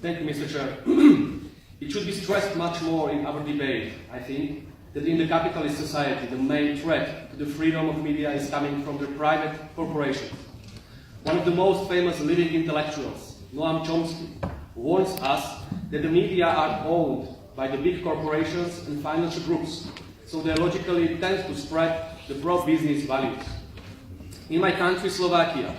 Thank you, Mr. Chair. It should be stressed much more in our debate, I think, that in the capitalist society the main threat to the freedom of media is coming from the private corporations. One of the most famous living intellectuals, Noam Chomsky, warns us that the media are owned by the big corporations and financial groups, so they logically tend to spread the pro-business values. In my country, Slovakia,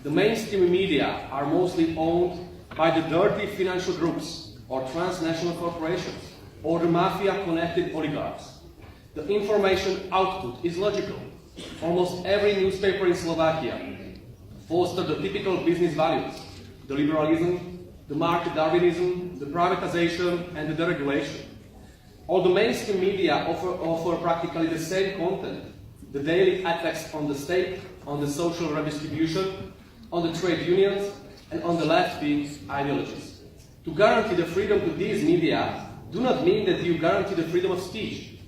the mainstream media are mostly owned by the dirty financial groups or transnational corporations or the mafia-connected oligarchs. The information output is logical. Almost every newspaper in Slovakia fosters the typical business values: the liberalism, the market Darwinism, the privatization, and the deregulation. All the mainstream media offer practically the same content: the daily attacks on the state, on the social redistribution, on the trade unions, and on the left-wing ideologies. To guarantee the freedom to these media do not mean that you guarantee the freedom of speech.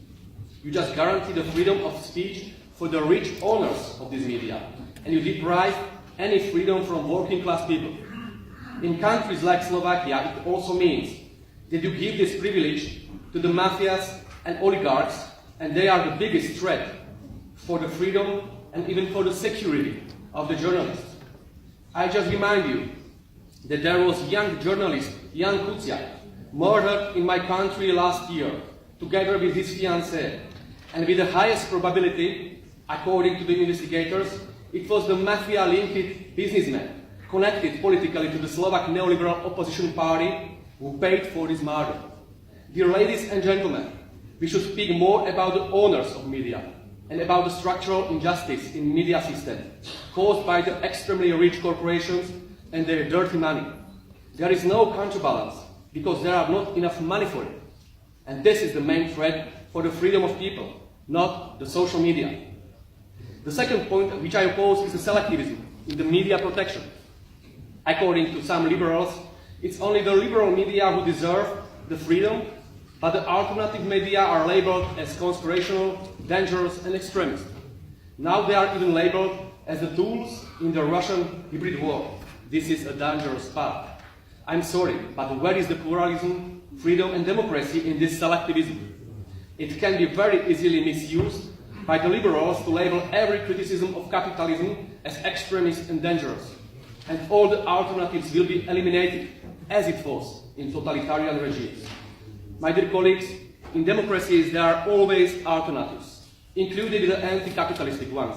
You just guarantee the freedom of speech for the rich owners of these media, and you deprive any freedom from working-class people. In countries like Slovakia, it also means that you give this privilege to the mafias and oligarchs, and they are the biggest threat for the freedom and even for the security of the journalists. I just remind you that there was young journalist Jan Kuciak murdered in my country last year, together with his fiancée, and with the highest probability, according to the investigators, it was the mafia-linked businessman connected politically to the Slovak neoliberal opposition party who paid for this murder. Dear ladies and gentlemen, we should speak more about the owners of media and about the structural injustice in media system caused by the extremely rich corporations and their dirty money. There is no counterbalance because there are not enough money for it. And this is the main threat for the freedom of people, not the social media. The second point which I oppose is the selectivism in the media protection. According to some liberals, it's only the liberal media who deserve the freedom, but the alternative media are labeled as conspirational, dangerous, and extremist. Now they are even labeled as the tools in the Russian hybrid war. This is a dangerous path. I'm sorry, but where is the pluralism, freedom, and democracy in this selectivism? It can be very easily misused by the liberals to label every criticism of capitalism as extremist and dangerous. And all the alternatives will be eliminated, as it was in totalitarian regimes. My dear colleagues, in democracies there are always alternatives, including the anti-capitalistic ones.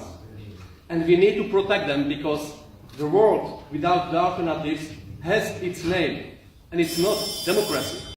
And we need to protect them because the world without the alternatives has its name, and it's not democracy.